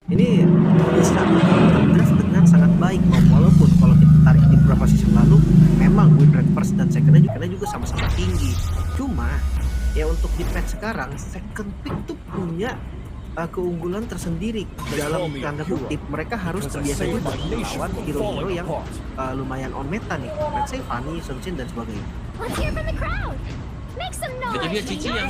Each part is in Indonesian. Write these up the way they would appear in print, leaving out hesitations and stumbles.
Ini bisa draft dengan sangat baik Om. Walaupun kalau kita tarik di beberapa season lalu memang win rate first dan secondnya juga sama-sama tinggi. Cuma ya untuk di patch sekarang second pick tuh punya keunggulan tersendiri dalam tanda kutip. Mereka harus terbiasa juga melawan hero-hero yang lumayan on meta nih. Let's say Fanny, Sun Shin dan sebagainya. Jadi dia Cici yang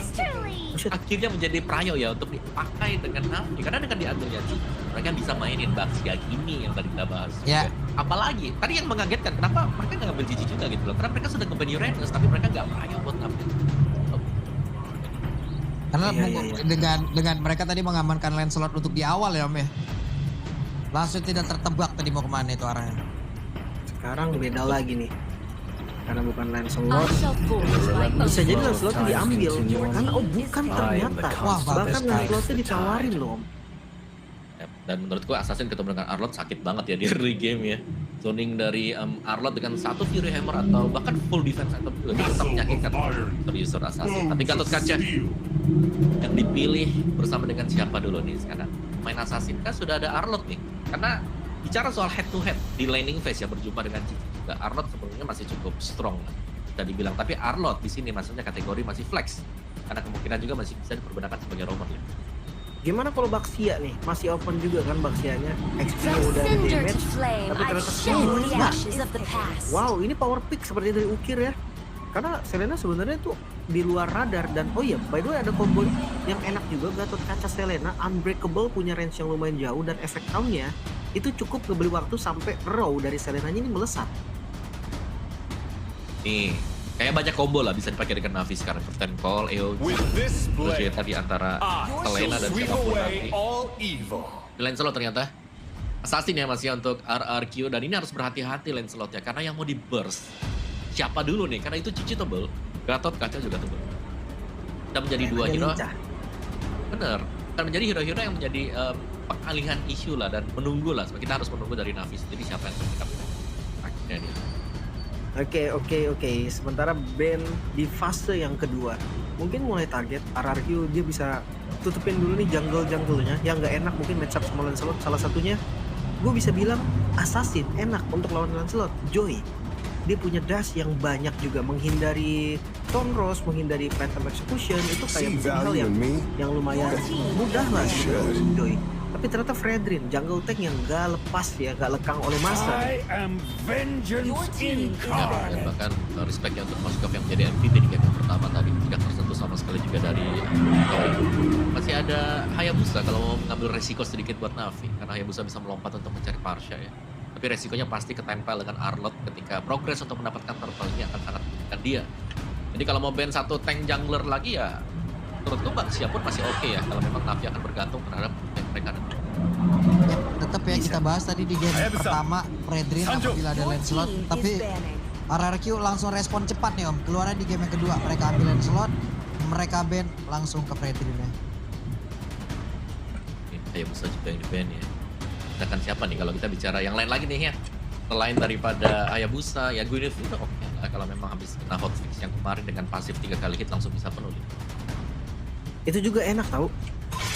akhirnya menjadi prayo ya untuk dipakai dengan Navi. Karena dengan diambilnya Cici, mereka bisa mainin Baxia gini yang tadi kita bahas. Ya. Apalagi, tadi yang mengagetkan, kenapa mereka nggak ngambil Cici juga gitu loh. Karena mereka sudah nge-ban Uranus, tapi mereka nggak prayo buat ngambil. Karena Iya. dengan mereka tadi mengamankan Lancelot untuk di awal ya Om ya. Langsung tidak tertebak tadi mau kemana itu arahnya. Sekarang beda lagi nih. Karena bukan Lancelot, bisa jadi Lancelot diambil. Karena bukan ternyata. Wah, Bahkan Lancelotnya ditawarin loh Om. Dan menurutku Assassin ketemu dengan Arlott sakit banget ya di early game ya. Zoning dari Arlott dengan satu Fury Hammer atau bahkan full defense item juga itu tetap menyakitkan dari user Assassin. Tapi Gatot Kaca yang dipilih bersama dengan siapa dulu nih sekarang? Main Assassin kan sudah ada Arlott nih. Karena bicara soal head to head di laning phase ya berjumpa dengan Cici juga. Arlott sebenarnya masih cukup strong bisa dibilang. Tapi Arlott di sini maksudnya kategori masih flex. Karena kemungkinan juga masih bisa dipergunakan sebagai roamer ya. Gimana kalau Baxia nih? Masih open juga kan Baxianya. XP-nya udah ada damage. Tapi ternyata wow, ini power pick seperti dari Ukir ya. Karena Selena sebenarnya tuh di luar radar. Dan oh iya, by the way ada combo yang enak juga. Gatot Kaca Selena, Unbreakable, punya range yang lumayan jauh. Dan efek count-nya itu cukup ngebeli waktu sampai row dari Selenanya ini melesat. Nih, kayak banyak combo lah bisa dipakai dengan Navi sekarang. Curtain Call, EOG, terus ya tadi antara Selena dan siapapun nanti. Di Lancelot ternyata Assassin ya masih untuk RRQ. Dan ini harus berhati-hati Lancelot ya. Karena yang mau di burst siapa dulu nih? Karena itu Cici tebel, Gatot Kaca juga tebel. Dan menjadi dua hero. Bener. Dan menjadi hero-hero yang menjadi pengalihan isu lah. Dan menunggu lah. Kita harus menunggu dari Navi sendiri siapa yang akan akhirnya dia. Oke. Sementara Ben di fase yang kedua mungkin mulai target RRQ. Dia bisa tutupin dulu nih jungle-junglenya yang nggak enak mungkin match up sama Lancelot. Salah satunya gue bisa bilang Assassin enak untuk lawan Lancelot. Joy, dia punya dash yang banyak juga, menghindari Tone Rose, menghindari Phantom Execution. Itu kayak hal yang lumayan mudah lah gitu Joy. Tapi ternyata Fredrin, jungle tank yang gak lepas ya, gak lekang oleh masa. Ya, dan bahkan respectnya untuk Moskov yang menjadi MVP di game yang pertama tadi tidak tersentuh sama sekali juga dari masih ada Hayabusa kalau mau mengambil resiko sedikit buat Navi, karena Hayabusa bisa melompat untuk mencari Parsha ya. Tapi resikonya pasti ketempel dengan Arlott ketika progres untuk mendapatkan turtle ini akan sangat menyulitkan dia. Jadi kalau mau ban satu tank jungler lagi ya menurutku Baxia pun masih oke ya kalau memang Navi akan bergantung terhadap mereka nanti. Tetap ya kita bahas tadi di game pertama Fredrin apabila ada Lancelot, tapi RRQ langsung respon cepat nih Om. Keluarnya di game yang kedua mereka ambil Lancelot, mereka ban langsung ke Fredrin ya. Hayabusa juga yang di-ban ya. Kita kan siapa nih kalau kita bicara yang lain lagi nih ya. Selain daripada Hayabusa ya Guinevere udah oke lah kalau memang habis kena hotfix yang kemarin dengan pasif 3 kali hit langsung bisa penuh. Itu juga enak tau.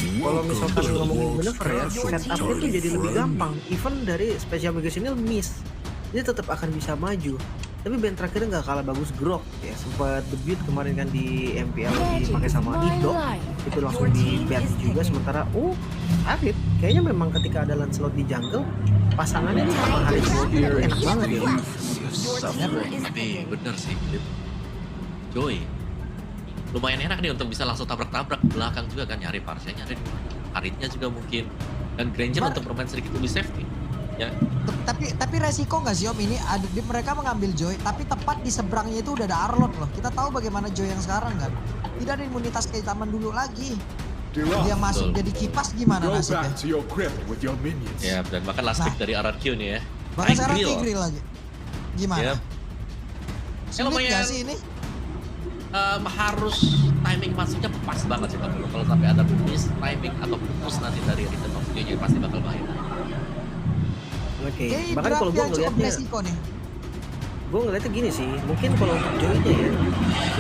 Kalau misalkan ngomongin Guinevere ya, setupnya tuh jadi lebih gampang. Even dari special migrationnya miss, dia tetap akan bisa maju. Tapi band terakhirnya nggak kalah bagus, Grok ya, sempat debut kemarin kan di MPL dipakai sama Ido, itu langsung di ban juga. Sementara Arif kayaknya memang ketika ada Lancelot di jungle, pasangannya ini sama Arif enak banget ya. Tapi bener sih, Joy lumayan enak nih untuk bisa langsung tabrak-tabrak belakang juga kan, nyari Parsha-nya ada di Aritnya juga mungkin, dan Granger untuk bermain sedikit lebih safety ya. Tapi resiko nggak sih Om ini ada mereka mengambil Joy tapi tepat di seberangnya itu udah ada Arlott loh. Kita tahu bagaimana Joy yang sekarang kan tidak ada imunitas kehitaman dulu lagi. Dia masuk jadi kipas gimana nasibnya? Ya, dan bahkan last pick dari RRQ nih ya. Bahkan sekarang Tigreal lagi. Gimana? Sulit nggak sih ini? Harus timing masuknya pas banget sih kalau sampai ada miss timing atau putus nanti dari Return of J pasti bakal bahaya. Bahkan kalau gue ngeliatnya resiko nih. Gue ngeliatnya gini sih, mungkin kalau untuk Joy-nya ya,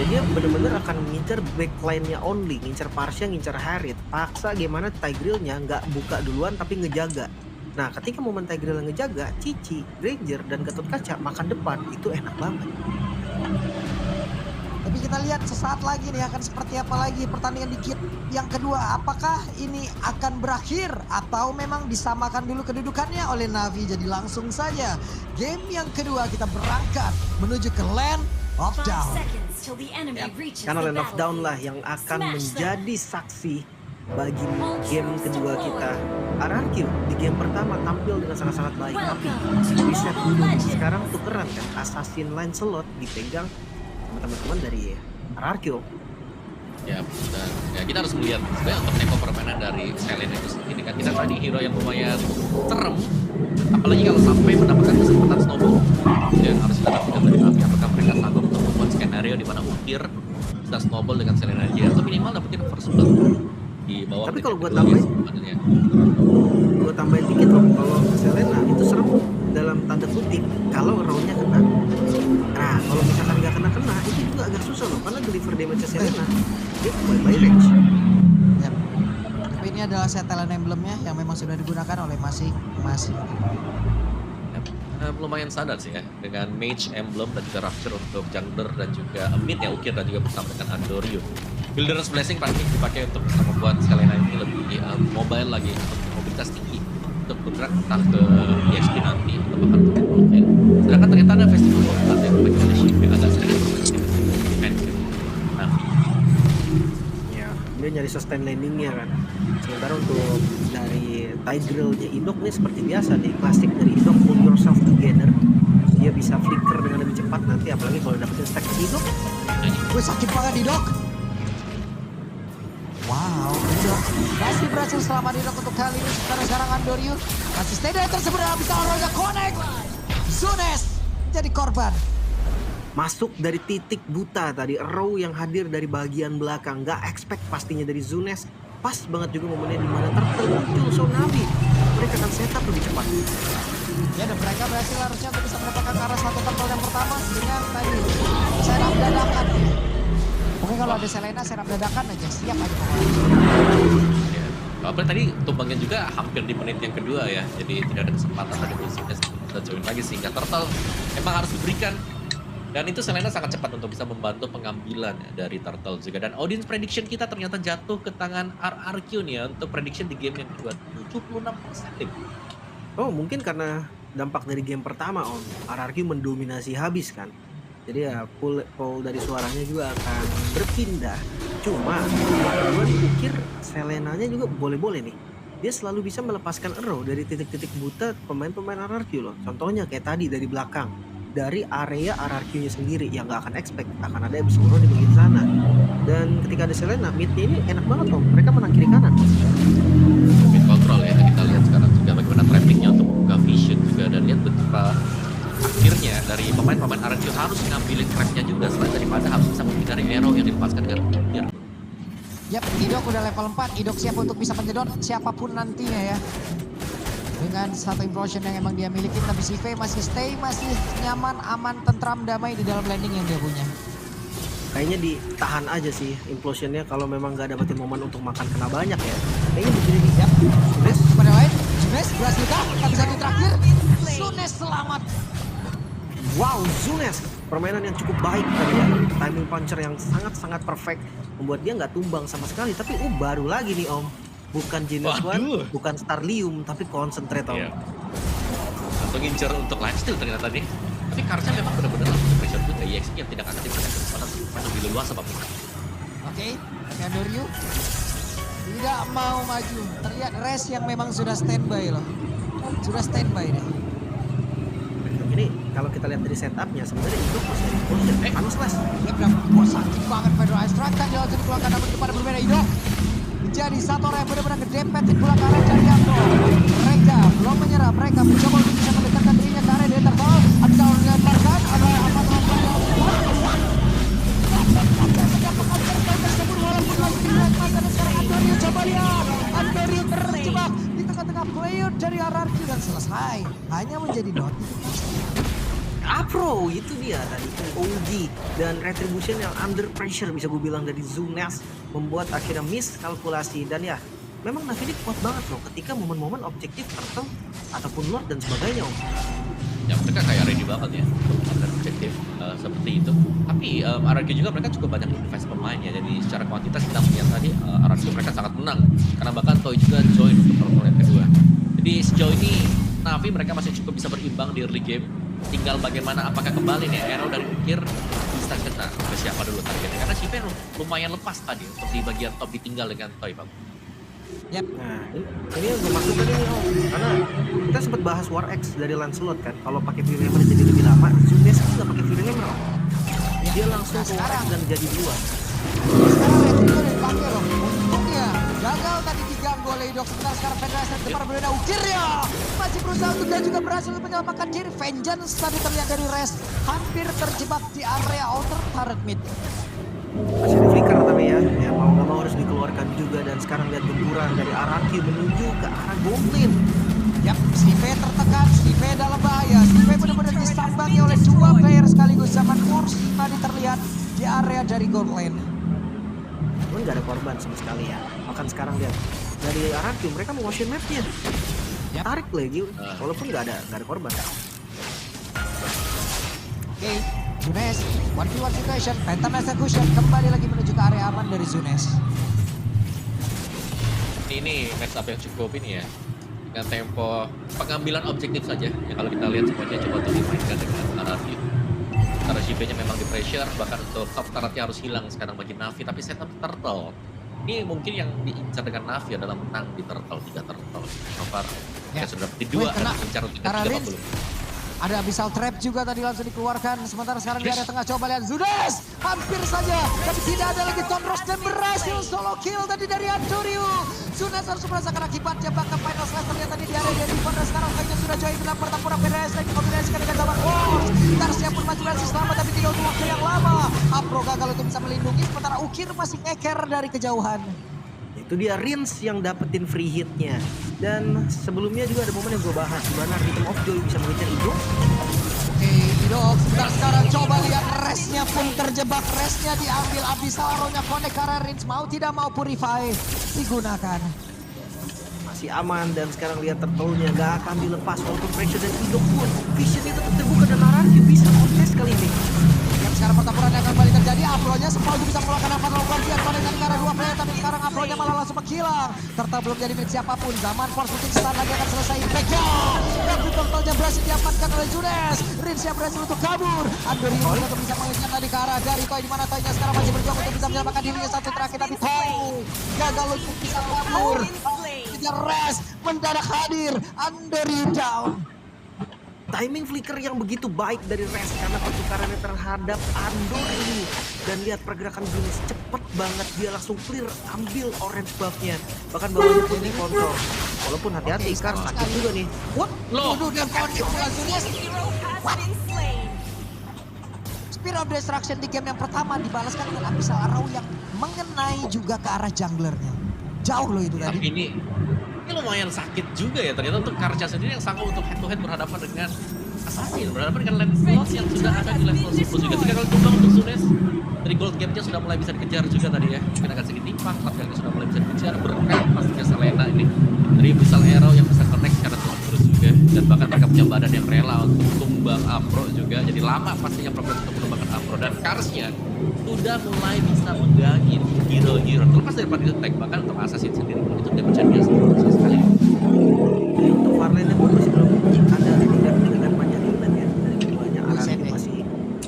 jadi dia bener-bener akan ngincer backline-nya only, ngincer Parsha, ngincer Harriet, paksa gimana Tigreal-nya nggak buka duluan tapi ngejaga. Nah, ketika momen Tigreal ngejaga, Cici, Granger, dan Gatot Kaca makan depan, itu enak banget. Tapi kita lihat sesaat lagi nih akan seperti apa lagi pertandingan di kit yang kedua. Apakah ini akan berakhir atau memang disamakan dulu kedudukannya oleh Navi. Jadi langsung saja game yang kedua kita berangkat menuju ke Land of Down. Karena Land of Down lah yang akan menjadi saksi bagi game kedua kita. RRQ di game pertama tampil dengan sangat-sangat baik, tapi reset dulu. Sekarang tukeran kan, Assassin Lancelot dipegang teman-teman dari RRQ. Ya, dan ya kita harus melihat sebenarnya untuk tempo permainan dari Selena itu sendiri kan, kita tadi hero yang lumayan serem, apalagi kalau sampai mendapatkan kesempatan snowball yang harus dilakukan dari Navi. Apakah mereka sanggup untuk membuat skenario di mana Ukir bisa snowball dengan Selena aja atau minimal dapetin first blood di bawah. Tapi kalau gue tambahin dikit loh, kalau Selena itu serem dalam tanda kutip kalau round-nya kena. Nah, kalau misalkan nggak kena itu juga agak susah loh, karena deliver damage Selena dia by range. Yap. Tapi ini adalah set talent emblemnya yang memang sudah digunakan oleh masing-masing. Lumayan sadar sih ya dengan Mage Emblem dan juga Rapture untuk jungler dan juga mid ya, Ukir dan juga bersama dengan Andoriu. Builder's Blessing pasti dipakai untuk bisa membuat Selena ini lebih mobile lagi, mobilitas tinggi untuk bergerak entah ke EXP nanti atau bahkan ke offlane. Sedangkan ternyata ada Festival of Blood yang dipakai oleh Shive agak sedikit berbeda defense. Nah, Ya, dia nyari sustain landingnya kan. Sementara untuk dari Tigreal-nya Indok nih seperti biasa nih, klasik dari Indok, pull yourself together. Dia bisa flicker dengan lebih cepat nanti, apalagi kalau dapetin stack Indok. Gue sakit banget di dok. Wow, Dok masih berhasil selamat di dok untuk kali ini. Sekarang Andoriu masih stay dari tersebut dalam bisa olahraga connect. Zunes jadi korban. Masuk dari titik buta tadi, row yang hadir dari bagian belakang, nggak expect pastinya dari Zunes. Pas banget juga momennya di mana termuncul Sonavi. Mereka akan setup lebih cepat. Ya, dan mereka berhasil harusnya untuk bisa mendapatkan arah satu tempel yang pertama dengan tadi serap dadakan. Oke, kalau ada Selena serap dadakan aja, siap aja pokoknya. ya. Apalagi tadi tumbangnya juga hampir di menit yang kedua ya, jadi tidak ada kesempatan ada musuhnya bisa join lagi sehingga Turtle emang harus diberikan. Dan itu Selena sangat cepat untuk bisa membantu pengambilan dari Turtle juga. Dan audience prediction kita ternyata jatuh ke tangan RRQ nih ya untuk prediction di game yang kedua. 76%. Oh, mungkin karena dampak dari game pertama Om, RRQ mendominasi habis kan. Jadi ya pool dari suaranya juga akan berpindah. Cuma yang kedua dipikir Selenanya juga boleh-boleh nih. Dia selalu bisa melepaskan arrow dari titik-titik buta pemain-pemain RRQ loh. Contohnya kayak tadi dari belakang, dari area RRQ-nya sendiri yang nggak akan expect akan ada Absolro di bagian sana. Dan ketika ada Selena, mid-nya ini enak banget Om. Mereka menang kiri kanan. Mid control ya, kita lihat sekarang juga bagaimana trappingnya untuk membuka vision juga. Dan lihat betapa akhirnya dari pemain-pemain RRQ harus ngambilin trapnya juga selain daripada harus bisa menghindari arrow yang dilepaskan dengan Ukir. Yap, Idok udah level 4, Idok siap untuk bisa menyedot siapapun nantinya ya. Dengan satu implosion yang emang dia miliki, tapi si V masih stay, masih nyaman, aman, tentram, damai di dalam landing yang dia punya. Kayaknya ditahan aja sih implosionnya kalau memang nggak dapetin momen untuk makan kena banyak ya. Kayaknya begini nih. Yap, Zunes pada lain, Zunes berhasil kah? Tapi satu terakhir, Zunes selamat. Wow, Zunes permainan yang cukup baik tadi ya. Timing puncher yang sangat-sangat perfect membuat dia nggak tumbang sama sekali. Tapi baru lagi nih Om, bukan Genius One, bukan Starlium, tapi Concentrate Om. Iya. Atau ngincer untuk lifesteal ternyata nih. Tapi Karsa memang benar-benar langsung pressure juga EXP yang tidak akan diberikan kesempatan lebih leluasa apapun. Oke, Andoriu tidak mau maju. Terlihat Res yang memang sudah standby loh. Sudah standby deh. Ini kalau kita lihat dari setupnya sebenarnya itu masih ada implosion. Panas Slash. Dia bilang, wah sakit banget Pedro Aistrat kan dia langsung dikeluarkan namun kepada berbeda Idok. Menjadi satu orang yang benar-benar ngedempet di pulang ke arah Jarianto. Mereka belum menyerah, mereka mencoba untuk bisa mendekatkan dirinya ke arah di interval. Atau dilemparkan, ada apa tersebut walaupun masih dilihat mata dan sekarang Andoriu coba lihat. Andoriu terjebak di tengah-tengah player dari RRQ dan selesai. Hanya menjadi notifikasi. Apro itu dia tadi OG dan Retribution yang under pressure bisa gue bilang dari Zunes membuat akhirnya miss kalkulasi dan ya memang Navi ini kuat banget loh ketika momen-momen objektif turtle ataupun Lord dan sebagainya om. Ya mereka kayak ready banget ya untuk melakukan objektif seperti itu. Tapi RRQ juga mereka cukup banyak invest pemain ya. Jadi secara kuantitas kita melihat tadi RRQ mereka sangat menang karena bahkan Toy juga join untuk purple yang kedua. Jadi sejauh ini Navi mereka masih cukup bisa berimbang di early game. Tinggal bagaimana apakah kembali nih Arrow dari pikir bisa kena ke siapa dulu targetnya. Karena Shiva lumayan lepas tadi untuk di bagian top ditinggal dengan Toy Bang. Yap. Nah ini yang gue maksud tadi nih om, karena kita sempat bahas War X dari Lancelot kan, kalau pakai Fury Hammer jadi lebih lama. Zunes itu nggak pakai Fury Hammer om. Dia langsung ke War X dan jadi duluan. Sekarang Retro udah dipakai loh. Untungnya gagal tadi diganggu oleh Idok. Sebentar sekarang Federasi depan berbeda ukirnya. Masih berusaha untuk dia juga berhasil menyelamatkan diri. Vengeance tadi terlihat dari Rest. Hampir terjebak di area outer turret mid. Masih ada flicker tapi ya mau nggak mau harus dikeluarkan juga dan sekarang lihat gempuran dari RRQ menuju ke arah Goblin. Yap, Steve tertekan, Steve dalam bahaya. Steve benar-benar disambangi oleh dua player sekaligus. Zaman Kursi tadi terlihat di area dari gold lane. Namun nggak ada korban sama sekali ya. Bahkan sekarang lihat dari RRQ mereka mau motion mapnya. Yap. Tarik lagi walaupun nggak ada korban. Oke, Zunes, 1v1 situation, Phantom Execution kembali lagi menuju ke area aman dari Zunes. Ini match up yang cukup ini ya. Dengan tempo pengambilan objektif saja. Ya kalau kita lihat semuanya coba untuk dimainkan dengan RRQ. Karena Shiva-nya memang di pressure, bahkan untuk top turretnya harus hilang sekarang bagi Navi. Tapi setup turtle, ini mungkin yang diincar dengan Navi adalah menang di turtle, 3 turtle. So far, Ya. sudah di 2 dan incar untuk Karena 3 ada Abyssal Trap juga tadi langsung dikeluarkan. Sementara sekarang di area tengah coba lihat Zunes. Hampir saja. Tapi tidak ada lagi Tonros dan berhasil solo kill tadi dari Andoryu. Zunes harus merasakan akibatnya. Bahkan final slash terlihat tadi di area dari Pada sekarang kayaknya sudah join dalam pertempuran PDS lagi kombinasikan dengan Zaman Wars. Tarsia pun masih berhasil selamat tapi tidak untuk waktu yang lama. Apro gagal untuk bisa melindungi. Sementara Ukir masih ngeker dari kejauhan. Itu dia Rins yang dapetin free hitnya. Dan sebelumnya juga ada momen yang gue bahas di mana Rhythm of Joy bisa mengejar Idok. Oke, Idok sekarang coba lihat Restnya pun terjebak. Restnya diambil Abyssal Arrow-nya connect karena Rins mau tidak mau Purify digunakan. Masih aman dan sekarang lihat turtle-nya gak akan dilepas walaupun pressure dan Idok pun visionnya tetap terbuka dan RRQ bisa contest kali ini. Yang sekarang pertempuran yang kembali terjadi, Apro-nya sempat juga bisa mengeluarkan apa lompat connect dari arah dua player, tapi sekarang Apro-nya malah langsung menghilang. Turtle belum jadi milik siapapun. Zaman Force mungkin setelah lagi akan selesai impact-nya. Tapi turtle-nya berhasil diamankan oleh Zunes. Rins yang berhasil untuk kabur. Andori untuk bisa mengejar tadi ke arah dari Toy, di mana Toy-nya sekarang masih berjuang untuk bisa menyelamatkan dirinya satu terakhir, tapi Toy gagal untuk bisa kabur. Kejar Rest mendadak hadir. Andori down. Timing flicker yang begitu baik dari Rest karena pertukarannya terhadap Andor ini. Dan lihat pergerakan Zunes cepet banget, dia langsung clear ambil orange buff-nya. Bahkan bawahnya pun dikontrol. Walaupun hati-hati Ikar sakit juga nih. What? Waduh, dia connect dengan Zunes. Spear of Destruction di game yang pertama dibalaskan dengan Abyssal Arrow yang mengenai juga ke arah junglernya. Jauh loh itu tadi. Tapi ini lumayan sakit juga ya ternyata untuk Karcha sendiri yang sanggup untuk head to head berhadapan dengan Assassin, berhadapan dengan Lancelot yang sudah ada di level 10 juga. 3 kali tumbang untuk Zunes. Dari gold gap-nya sudah mulai bisa dikejar juga tadi ya. Mungkin agak sedikit timpang tapi sudah mulai bisa dikejar. Berkat pastinya Selena ini dari Abyssal Arrow yang bisa connect secara terus juga. Dan bahkan mereka punya badan yang rela untuk tumbang Apro juga. Jadi lama pastinya progres untuk mengembangkan Apro. Dan Karsnya sudah mulai bisa mengganggu hero-hero. Terlepas dari part tank, bahkan untuk Assassin sendiri itu dia bisa biasa sekali. Jadi untuk Farlane pun masih belum ada tindak dengan panjang ya. Dari keduanya RRQ masih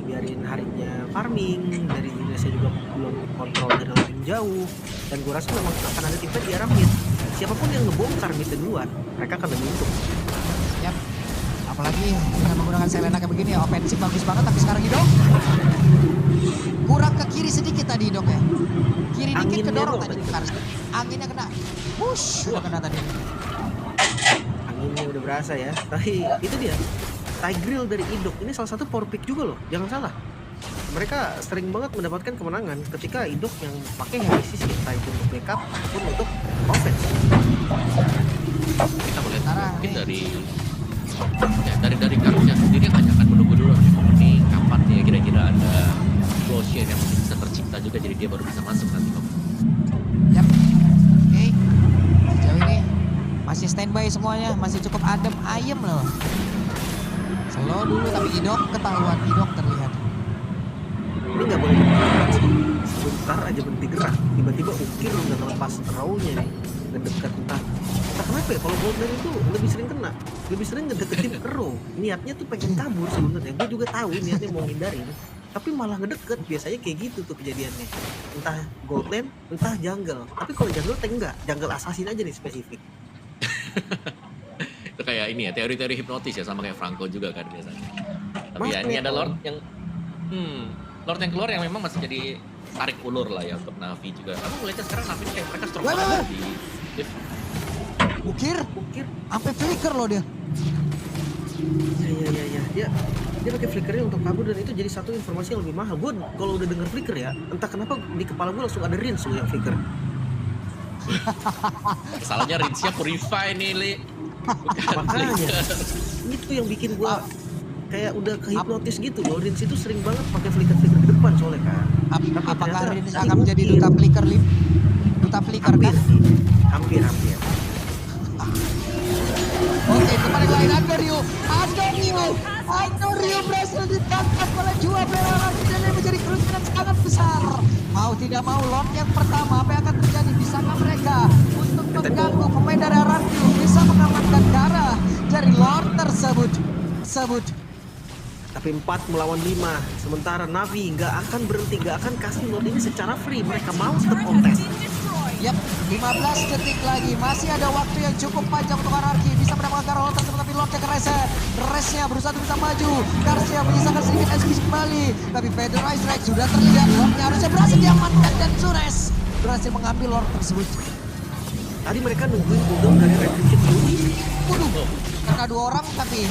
biarin harinya farming. Dari Indonesia juga belum kontrol dari lebih jauh. Dan gue rasa memang akan ada tim di arah mid. Siapapun yang ngebongkar mid duluan, mereka akan lebih untung. Yap. Apalagi dengan menggunakan Selena kayak begini ya, ofensif bagus banget, tapi sekarang Idok kurang ke kiri sedikit tadi Idok ya. Kiri dikit Anginnya kedorong dong tadi. tadi. Anginnya kena. Wush, udah kena tadi. Anginnya udah berasa ya. Tapi itu dia. Tigreal dari Idok ini salah satu power pick juga loh. Jangan salah. Mereka sering banget mendapatkan kemenangan ketika Idok yang pakai Heresis entah itu untuk backup ataupun untuk offense. Kita melihat mungkin dari Karcha sendiri hanya akan menunggu dulu kira ada explosion yang mungkin bisa tercipta juga, jadi dia baru bisa masuk nanti Om. Yap. Oke. Sejauh ini masih standby semuanya, masih cukup adem ayem loh. Slow dulu tapi Idok ketahuan, Idok terlihat. Ini nggak boleh digerak sih. Sebentar aja berhenti gerak, tiba-tiba ukir udah ngelepas row-nya nih, ngedekat entah kenapa ya, kalau Goldman itu lebih sering kena, lebih sering ngedeketin ke row. Niatnya tuh pengen kabur sebenarnya, gue juga tahu niatnya mau ngindarin, tapi malah ngedeket. Biasanya kayak gitu tuh kejadiannya, entah Goldman, entah jungle. Tapi kalau jungle tank enggak, jungle assassin aja nih spesifik. Itu kayak ini ya, teori-teori hipnotis ya, sama kayak Franco juga kan biasanya. Tapi ya ini ada Lord yang Lord yang keluar yang memang masih jadi tarik ulur lah ya untuk Navi juga. Kamu ngeliatnya sekarang Navi kayak mereka strong banget di div. Ukir, sampai flicker loh dia. Ya. Dia pakai flickernya untuk kabur, dan itu jadi satu informasi yang lebih mahal. Gue kalau udah denger flicker ya, entah kenapa di kepala gue langsung ada Rinsu yang flicker. Masalahnya Rinsnya Purify nih, Li. Makanya itu yang bikin gue kayak udah kehipnotis gitu loh. Rins itu sering banget pakai flicker ke depan soalnya kan. Apakah Rins akan menjadi duta flicker, Lim? Duta flicker kan? Hampir. Oke, kembali lagi Andorio berhasil ditangkap oleh dua player dan ini menjadi kerugian yang sangat besar. Mau tidak mau, Lord yang pertama, apa yang akan terjadi? Bisakah mereka untuk mengganggu pemain dari Ararkiu bisa mengamankan darah dari Lord tersebut? Tapi 4 melawan 5, sementara Navi nggak akan berhenti, nggak akan kasih Lord ini secara free. Mereka mau tetap kontes. Yap, 15 detik lagi. Masih ada waktu yang cukup panjang untuk Anarki. Bisa mendapatkan darah Lord tersebut, tapi Lordnya kereset. Resnya berusaha untuk bisa maju. Garcia menyisakan sedikit SP kembali. Tapi Federalized Rex sudah terlihat. Lordnya harusnya berhasil diamankan dan Sunes berhasil mengambil Lord tersebut. Tadi mereka nungguin cooldown dari Red Richard dulu. Waduh, karena 2 orang tapi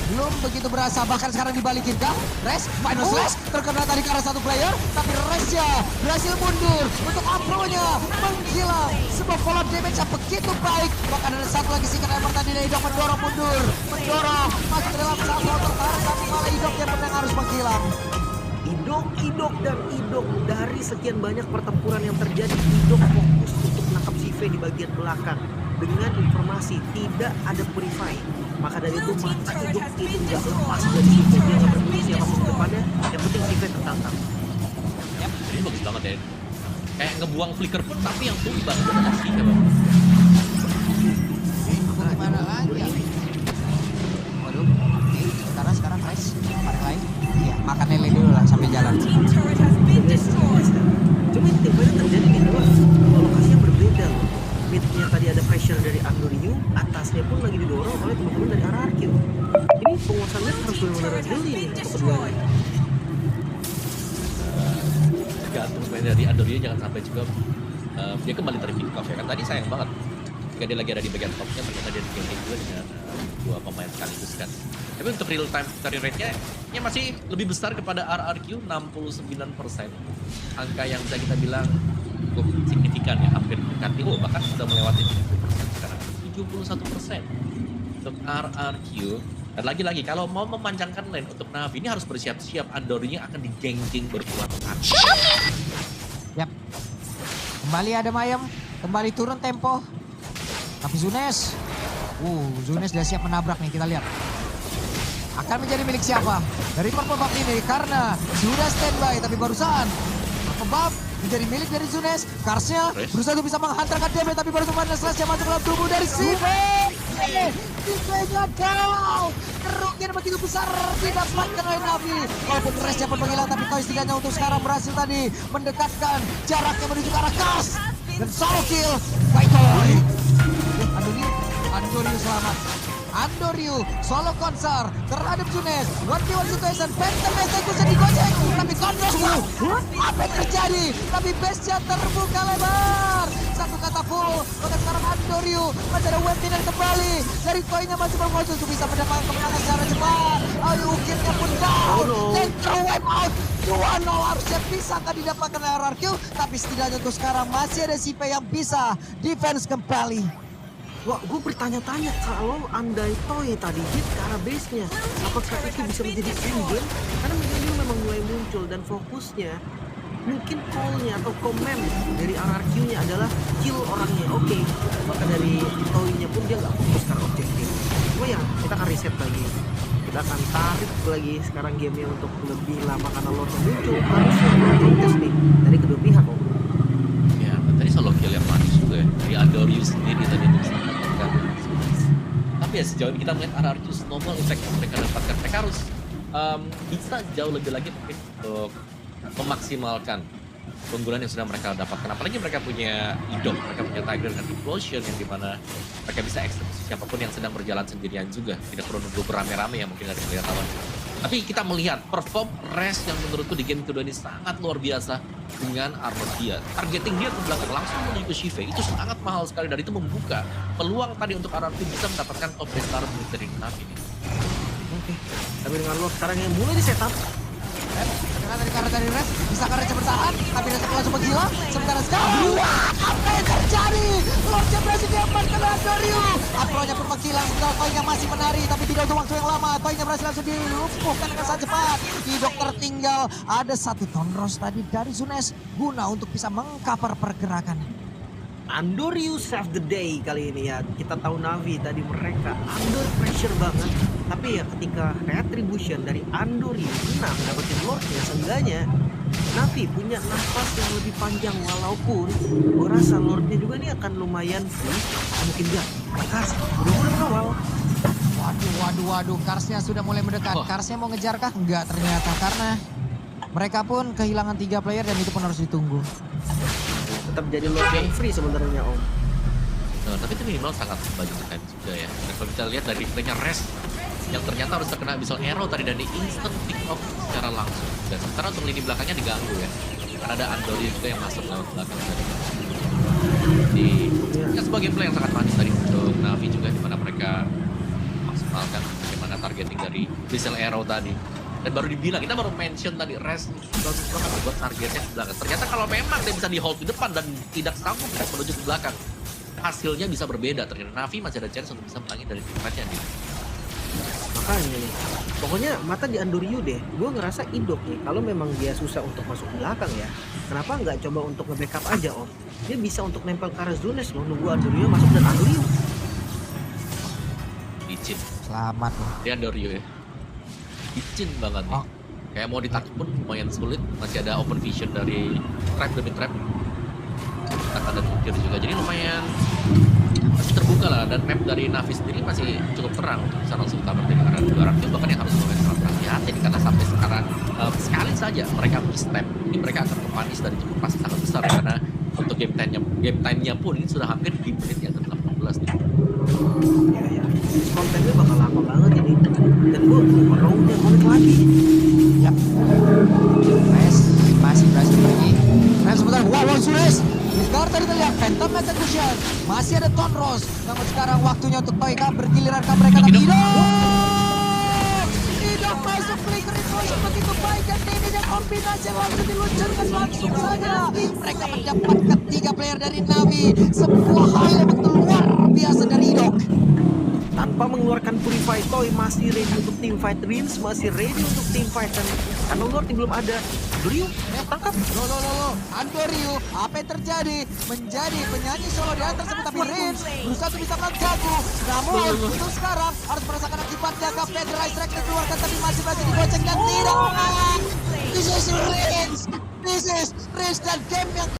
belum begitu berasa. Bahkan sekarang dibalikin kah? Res, final slash terkena tadi ke arah satu player, tapi Resnya berhasil mundur untuk Afro-nya menghilang. Sebuah follow damage yang begitu baik. Bahkan ada satu lagi singkat Ember tadi dari Idok mendorong mundur, masuk ke dalam satu tertarik, tapi malah Idok yang benar harus menghilang. Idok dari sekian banyak pertempuran yang terjadi, Idok fokus untuk menangkap CV di bagian belakang dengan informasi tidak ada purify. Maka dari itu mata Idok itu nggak lepas dari CV. Dia nggak peduli siapapun di depannya, yang penting CV tertangkap. Yap, ini bagus banget ya. Kayak ngebuang flicker pun tapi yang tumbang itu opsi ya Bang. Bagaimana lagi? Waduh, oke. Sekarang Res, balik lagi. Iya, makan lele dulu lah sampai jalan. Cuma tiba-tiba terjadi di luar, lokasinya berbeda loh. Midnya tadi ada pressure dari Andorio, atasnya pun lagi didorong oleh teman-teman dari Ararkiu. Ini penguasaan mid harus benar-benar jeli nih untuk keduanya. Tergantung sebenarnya dari Andorio, jangan sampai juga dia kembali terpick off ya kan. Tadi sayang banget ketika dia lagi ada di bagian topnya, ternyata dia di-game juga dengan dua pemain sekaligus kan. Tapi untuk real time victory rate-nya ya masih lebih besar kepada RRQ, 69%. Angka yang bisa kita bilang cukup signifikan ya, hampir mendekati, bahkan sudah melewati 70% sekarang. 71% untuk RRQ. Dan lagi-lagi kalau mau memanjangkan lane untuk Navi, ini harus bersiap-siap. Andorinya akan digeng-geng berkuat-kuat. Yap. Kembali ada Mayem, kembali turun tempo. Tapi Zunes sudah siap menabrak nih, kita lihat. Akan menjadi milik siapa? Dari Purple Buff ini, karena sudah standby, tapi barusan Purple Buff menjadi milik dari Zunes. Karsnya berusaha untuk bisa menghantarkan damage, tapi baru kemarin slash yang masuk dalam tubuh dari Sive. Sive-nya down. Kerugian begitu besar didapatkan oleh Navi. Walaupun Resnya pun menghilang, tapi Toy setidaknya untuk sekarang berhasil tadi mendekatkan jaraknya menuju ke arah Kars. Dan solo kill by Toy. Andorio selamat. Andorio solo konser terhadap Zunes. 1v1 situation, Phantom eksekusi digocek, tapi kontrolnya apa yang terjadi? Tapi base-nya terbuka lebar. Satu kata full, maka sekarang Andorio masih ada web dinner kembali. Dari Toy-nya masih bermuncul untuk bisa mendapatkan kemenangan secara cepat. Ayo ukirnya pun down, dan throw web out. 2-0 harusnya bisa akan didapatkan oleh RRQ, tapi setidaknya untuk sekarang masih ada Sipe yang bisa defense kembali. Wah, gue bertanya-tanya kalau andai Toy tadi hit ke arah base-nya, apakah itu bisa menjadi endgame? Karena mungkin dia memang mulai muncul dan fokusnya mungkin call-nya atau komen dari RRQ-nya adalah kill orangnya. Oke, maka dari Toy-nya pun dia nggak fokus ke objektif. Cuma ya, kita akan reset lagi. Kita akan tarik lagi sekarang gamenya untuk lebih lama karena Lord muncul. Harusnya protes nih dari kedua pihak kok. Ya, tadi solo kill yang manis juga ya. Dari Andorius sendiri tadi itu bisa mendapatkan. Tapi ya sejauh ini kita melihat RRQ snowball effect yang mereka dapatkan. Mereka harus bisa jauh lebih lagi mungkin untuk memaksimalkan keunggulan yang sudah mereka dapatkan. Apalagi mereka punya idol, mereka punya Tiger dan Implosion yang dimana mereka bisa eksekusi siapapun yang sedang berjalan sendirian juga. Tidak perlu nunggu beramai-ramai yang mungkin dari player lawan. Tapi kita melihat perform Rest yang menurutku di game kedua ini sangat luar biasa dengan armor dia. Targeting dia ke belakang langsung menuju ke Shive itu sangat mahal sekali dan itu membuka peluang tadi untuk RRQ bisa mendapatkan top base start dari Navi ini. Oke, tapi dengan Lord sekarang yang mulai di setup. Karena dari Res bisa Res bertahan, tapi Res langsung menghilang. Sementara sekarang, apa yang terjadi? Lordnya berhasil diamankan oleh Andoriu. Apronya pun menghilang, sementara Toy-nya masih menari, tapi tidak untuk waktu yang lama. Toy-nya berhasil langsung dilumpuhkan dengan sangat cepat. Idok tertinggal, ada satu Tonros tadi dari Zunes guna untuk bisa mengcover pergerakan. Andoriu save the day kali ini ya. Kita tahu Navi tadi mereka under pressure banget. Tapi ya ketika retribution dari Andoriu menang dapetin Lordnya, seenggaknya Navi punya nafas yang lebih panjang. Walaupun gue rasa Lordnya juga nih akan lumayan free. Mungkin enggak, Kars udah mulai mengawal. Waduh, Karsnya sudah mulai mendekat. Karsnya mau ngejar kah? Enggak ternyata, karena mereka pun kehilangan 3 player dan itu pun harus ditunggu. Tetap jadi Lord yang free sebenarnya Om. Nah, tapi itu minimal sangat banyak time juga ya. Dan kalau kita lihat dari replaynya Rest yang ternyata harus terkena Abyssal Arrow tadi dan di instant pick off secara langsung. Dan sementara untuk lini belakangnya diganggu ya. Karena ada Andoriu juga yang masuk lewat belakang tadi. Jadi ya, sebuah gameplay yang sangat manis tadi untuk Navi juga di mana mereka maksimalkan bagaimana targeting dari Abyssal Arrow tadi. Dan baru dibilang, kita baru mention tadi Rest bagus banget buat targetnya di belakang. Ternyata kalau memang dia bisa di hold di depan dan tidak sanggup menuju ke belakang, hasilnya bisa berbeda. Ternyata Navi masih ada chance untuk bisa menangin dari teammatenya nih. Makanya nih, pokoknya mata di Andoriu deh. Gue ngerasa Idok nih, kalau memang dia susah untuk masuk belakang ya, kenapa nggak coba untuk nge-backup aja Om? Dia bisa untuk nempel ke arah Zunes loh, nunggu Andoriu masuk dan Andoriu. Licin. Selamat loh. Dia Andoriu ya. Licin banget nih. Kayak mau ditangkap pun lumayan sulit. Masih ada open vision dari trap demi trap. Kita ada tukir juga. Jadi lumayan masih terbuka lah. Dan map dari Navi sendiri masih cukup terang untuk bisa langsung tabar dengan dua orang itu. Bahkan yang harus lumayan sangat hati-hati karena sampai sekarang sekali saja mereka misstep. Ini mereka akan kepanis dari cukup pasti sangat besar ya. Karena untuk game time-nya pun ini sudah hampir di menit yang ke-18 nih. Ya. Kontennya bakal lama banget ini. Dan gue roundnya balik lagi. Yap. Res masih berhasil pergi. Res sebentar. Wow, Zunes. Sekarang tadi terlihat Phantom Execution. Masih ada Tonros. Namun sekarang waktunya untuk Toyka bergiliran ke mereka. Tapi Idok masuk flicker implosion begitu baik. Dan ini yang kombinasi yang langsung diluncurkan langsung saja. Mereka mendapatkan 3 player dari Navi. Sebuah hal yang betul luar biasa dari Idok. Tanpa mengeluarkan Purify, Toy masih ready untuk team fight. Rins masih ready untuk team fight. Dan karena Lord belum ada. Andoriu, tangkap. Loh. Andoriu, apa yang terjadi? Menjadi penyanyi solo di atas tersebut. Tapi Rins berusaha untuk bisa mengganggu. Namun, untuk sekarang harus merasakan akibatnya. Federal Strike dikeluarkan, tapi masih digocek dan tidak. This is Rins dan game yang